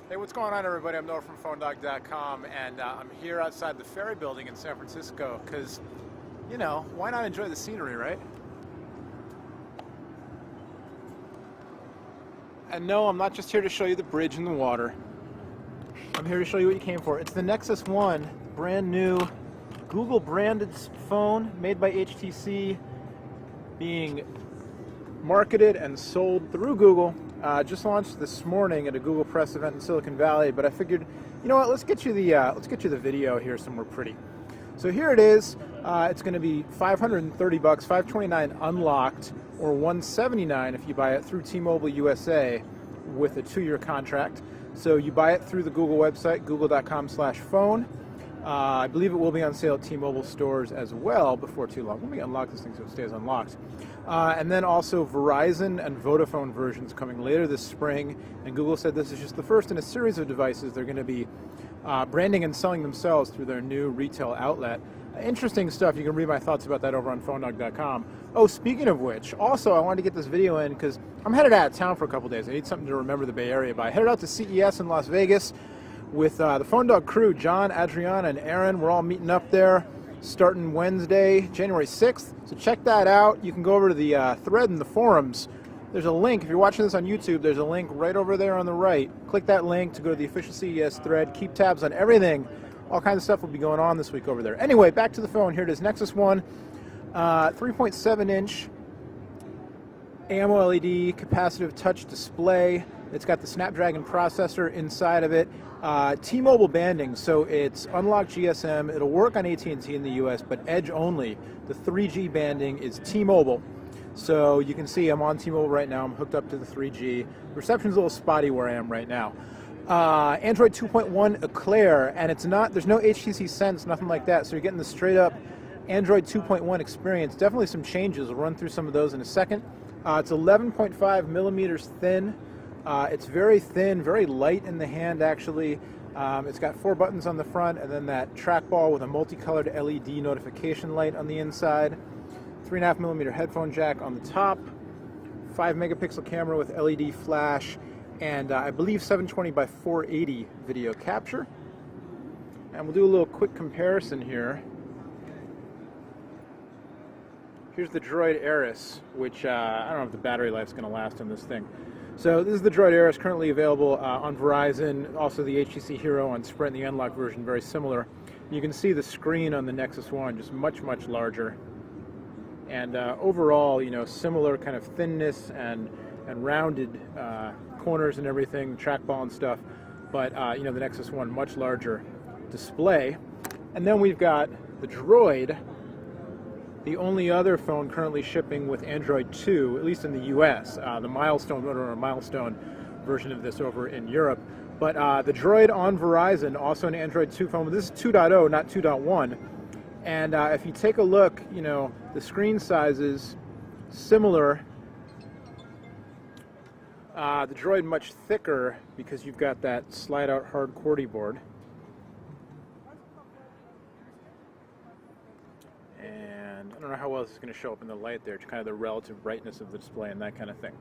Hey, what's going on, everybody? I'm Noah from PhoneDog.com, and I'm here outside the Ferry Building in San Francisco because, you know, why not enjoy the scenery, right? And no, I'm not just here to show you the bridge and the water. I'm here to show you what you came for. It's the Nexus 1, brand new Google-branded phone made by HTC, being marketed and sold through Google. Just launched this morning at a Google Press event in Silicon Valley, but I figured, you know what? Let's get you the video here somewhere pretty. So here it is. It's going to be $530, $529 unlocked, or $179 if you buy it through T-Mobile USA with a 2-year contract. So you buy it through the Google website, google.com/phone. I believe it will be on sale at T-Mobile stores as well before too long. Let me unlock this thing so it stays unlocked. And then also Verizon and Vodafone versions coming later this spring. And Google said this is just the first in a series of devices they're going to be branding and selling themselves through their new retail outlet. Interesting stuff. You can read my thoughts about that over on PhoneDog.com. Oh, speaking of which, also I wanted to get this video in because I'm headed out of town for a couple days. I need something to remember the Bay Area by. Headed out to CES in Las Vegas with the PhoneDog crew, John, Adriana, and Aaron. We're all meeting up there starting Wednesday, January 6th. So check that out. You can go over to the thread in the forums. There's a link. If you're watching this on YouTube, there's a link right over there on the right. Click that link to go to the official CES thread. Keep tabs on everything. All kinds of stuff will be going on this week over there. Anyway, back to the phone. Here it is, Nexus 1, 3.7-inch AMOLED capacitive touch display. It's got the Snapdragon processor inside of it. T-Mobile banding, so it's unlocked GSM. It'll work on AT&T in the US, but Edge only. The 3G banding is T-Mobile. So you can see I'm on T-Mobile right now. I'm hooked up to the 3G. The reception's a little spotty where I am right now. Android 2.1 Eclair, and it's not, there's no HTC Sense, nothing like that, so you're getting the straight up Android 2.1 experience. Definitely some changes. We'll run through some of those in a second. It's 11.5 millimeters thin. It's very thin, very light in the hand, actually. It's got 4 buttons on the front, and then that trackball with a multicolored LED notification light on the inside. 3.5 millimeter headphone jack on the top. 5 megapixel camera with LED flash, and I believe 720 by 480 video capture. And we'll do a little quick comparison here. Here's the Droid Aeris, which I don't know if the battery life's going to last on this thing. So this is the Droid Aeris, currently available on Verizon, also the HTC Hero on Sprint, the unlocked version, very similar. You can see the screen on the Nexus 1 just much, much larger. And overall, you know, similar kind of thinness and rounded corners and everything, trackball and stuff. But, you know, the Nexus 1, much larger display. And then we've got the Droid, the only other phone currently shipping with Android 2, at least in the US. The Milestone version of this over in Europe. But the Droid on Verizon, also an Android 2 phone. This is 2.0, not 2.1. And if you take a look, you know, the screen sizes similar. The Droid much thicker because you've got that slide-out hard QWERTY board. And I don't know how well this is going to show up in the light there, kind of the relative brightness of the display and that kind of thing.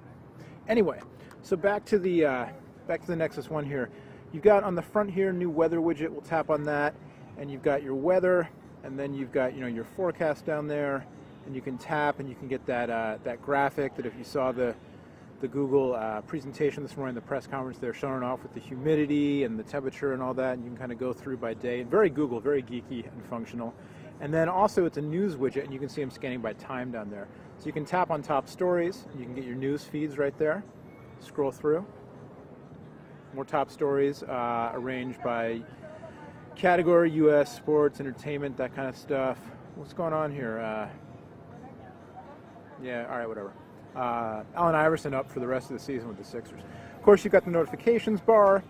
Anyway, so back to the Nexus 1 here. You've got on the front here new weather widget. We'll tap on that, and you've got your weather, and then you've got, you know, your forecast down there, and you can tap and you can get that that graphic that if you saw the Google presentation this morning, the press conference, they're showing off with the humidity and the temperature and all that, and you can kind of go through by day. Very Google, very geeky and functional. And then also it's a news widget, and you can see I'm scanning by time down there. So you can tap on top stories, and you can get your news feeds right there. Scroll through. More top stories arranged by category, US, sports, entertainment, that kind of stuff. What's going on here? Yeah, all right, whatever. Allen Iverson up for the rest of the season with the Sixers. Of course, you've got the notifications bar,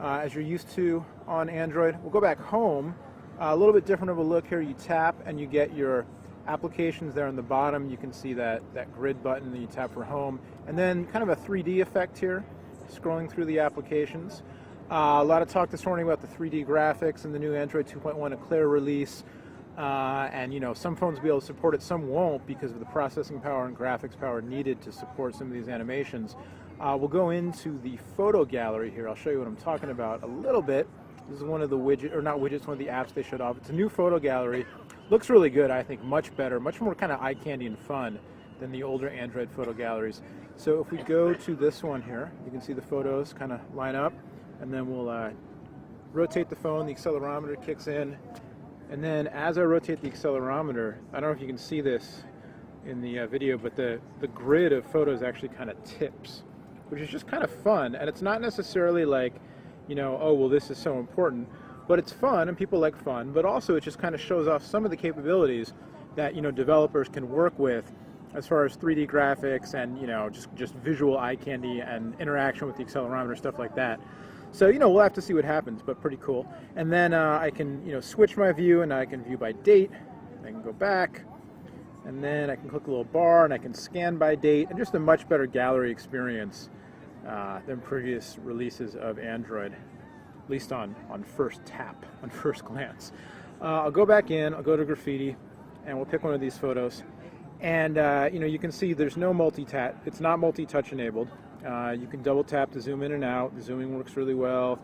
as you're used to on Android. We'll go back home. A little bit different of a look here. You tap and you get your applications there on the bottom. You can see that grid button that you tap for home. And then kind of a 3D effect here, scrolling through the applications. A lot of talk this morning about the 3D graphics and the new Android 2.1 Eclair release. And you know, some phones will be able to support it, some won't because of the processing power and graphics power needed to support some of these animations. We'll go into the photo gallery here. I'll show you what I'm talking about a little bit. This is one of the not widgets, one of the apps they showed off. It's a new photo gallery. Looks really good, I think, much better, much more kind of eye candy and fun than the older Android photo galleries. So if we go to this one here, you can see the photos kind of line up, and then we'll rotate the phone, the accelerometer kicks in, and then as I rotate the accelerometer, I don't know if you can see this in the video, but the grid of photos actually kind of tips, which is just kind of fun. And it's not necessarily like, you know, oh, well, this is so important, but it's fun and people like fun, but also it just kind of shows off some of the capabilities that, you know, developers can work with as far as 3D graphics and, you know, just visual eye candy and interaction with the accelerometer, stuff like that. So, you know, we'll have to see what happens, but pretty cool. And then I can, you know, switch my view, and I can view by date. I can go back, and then I can click a little bar, and I can scan by date, and just a much better gallery experience than previous releases of Android, at least on first tap, on first glance. I'll go back in, I'll go to Graffiti, and we'll pick one of these photos. And, you know, you can see there's no multi-tap. It's not multi-touch enabled. You can double tap to zoom in and out. The zooming works really well.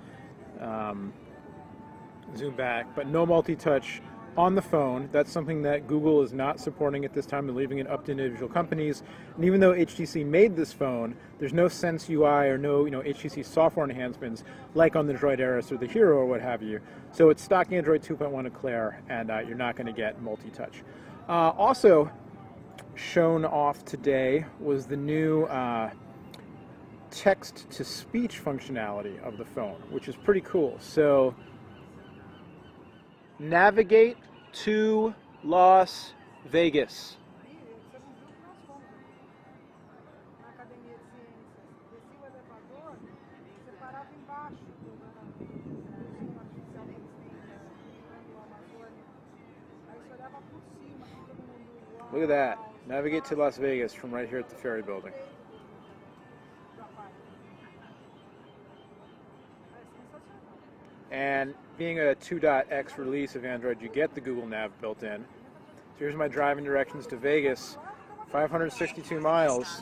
Zoom back, but no multi-touch on the phone. That's something that Google is not supporting at this time. They're leaving it up to individual companies. And even though HTC made this phone, there's no Sense UI or no, you know, HTC software enhancements like on the Droid Aris or the Hero or what have you. So it's stock Android 2.1 Eclair, and you're not going to get multi-touch. Also shown off today was the new text-to-speech functionality of the phone, which is pretty cool. So, navigate to Las Vegas. Look at that. Navigate to Las Vegas from right here at the Ferry Building. And being a 2.x release of Android, you get the Google Nav built in. So here's my driving directions to Vegas, 562 miles.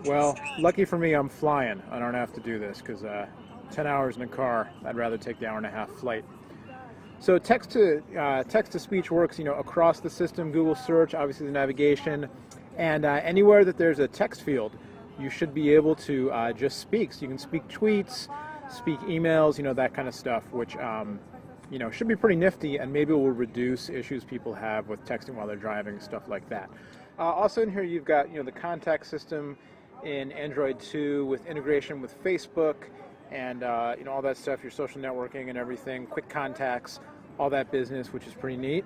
Well, lucky for me, I'm flying. I don't have to do this because 10 hours in a car, I'd rather take the hour-and-a-half flight. So text-to-speech works, you know, across the system. Google Search, obviously the navigation, and anywhere that there's a text field, you should be able to just speak. So you can speak tweets, speak emails, you know, that kind of stuff, which, you know, should be pretty nifty, and maybe will reduce issues people have with texting while they're driving, stuff like that. Also in here you've got, you know, the contact system in Android 2 with integration with Facebook and, you know, all that stuff, your social networking and everything, quick contacts, all that business, which is pretty neat.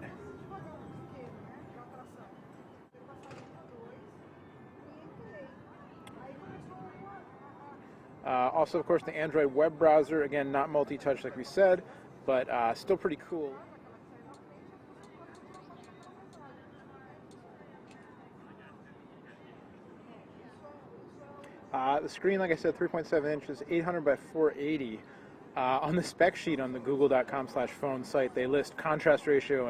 Also, of course, the Android web browser, again, not multi-touch like we said, but still pretty cool. The screen, like I said, 3.7 inches, 800 by 480. On the spec sheet on the google.com/phone site, they list contrast ratio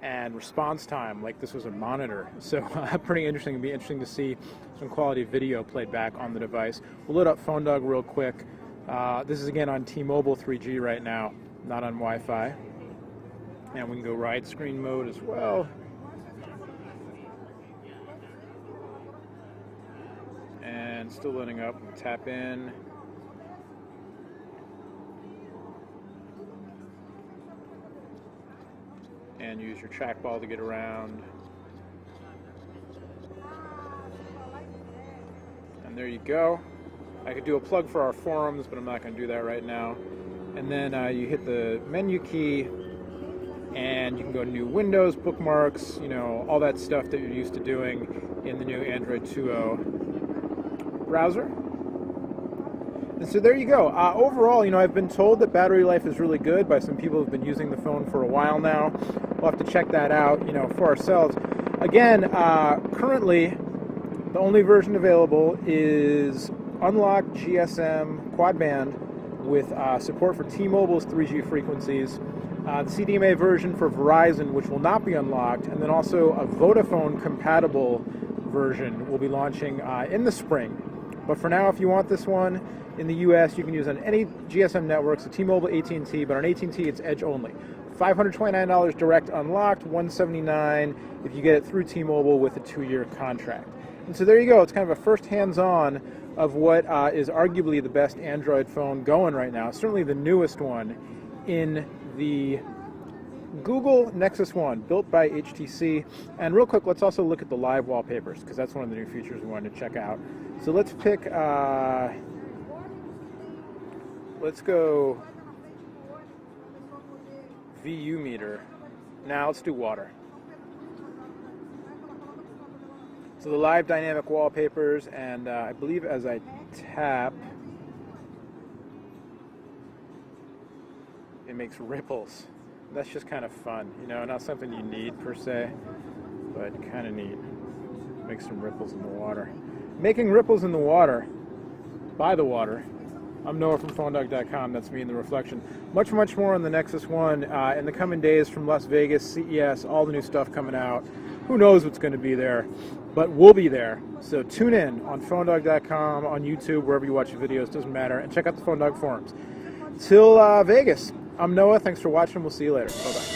and response time like this was a monitor. So pretty interesting. It'd be interesting to see some quality video played back on the device. We'll load up PhoneDog real quick. This is again on T-Mobile 3G right now, not on Wi-Fi. And we can go ride screen mode as well. And still loading up. Tap in. And use your trackball to get around. And there you go. I could do a plug for our forums, but I'm not going to do that right now. And then you hit the menu key, and you can go to new windows, bookmarks, you know, all that stuff that you're used to doing in the new Android 2.0 browser. And so there you go. Overall, you know, I've been told that battery life is really good by some people who've been using the phone for a while now. We'll have to check that out, you know, for ourselves. Again, currently, the only version available is unlocked GSM quad band with support for T-Mobile's 3G frequencies, the CDMA version for Verizon, which will not be unlocked, and then also a Vodafone compatible version will be launching in the spring. But for now, if you want this one in the US, you can use on any GSM network, so T-Mobile, AT&T, but on AT&T it's Edge only. $529 direct unlocked, $179 if you get it through T-Mobile with a 2-year contract. And so there you go. It's kind of a first hands-on of what is arguably the best Android phone going right now. Certainly the newest one in the Google Nexus 1, built by HTC. And real quick, let's also look at the live wallpapers, because that's one of the new features we wanted to check out. So let's pick, let's go VU meter. Now let's do water. So the live dynamic wallpapers, and I believe as I tap, it makes ripples. That's just kind of fun, you know, not something you need per se, but kind of neat. Makes some ripples in the water. Making ripples in the water, by the water. I'm Noah from PhoneDog.com. That's me in the reflection. Much, much more on the Nexus 1 in the coming days from Las Vegas, CES, all the new stuff coming out. Who knows what's going to be there, but we'll be there. So tune in on PhoneDog.com, on YouTube, wherever you watch your videos, doesn't matter, and check out the PhoneDog forums. Till Vegas, I'm Noah. Thanks for watching. We'll see you later. Bye-bye.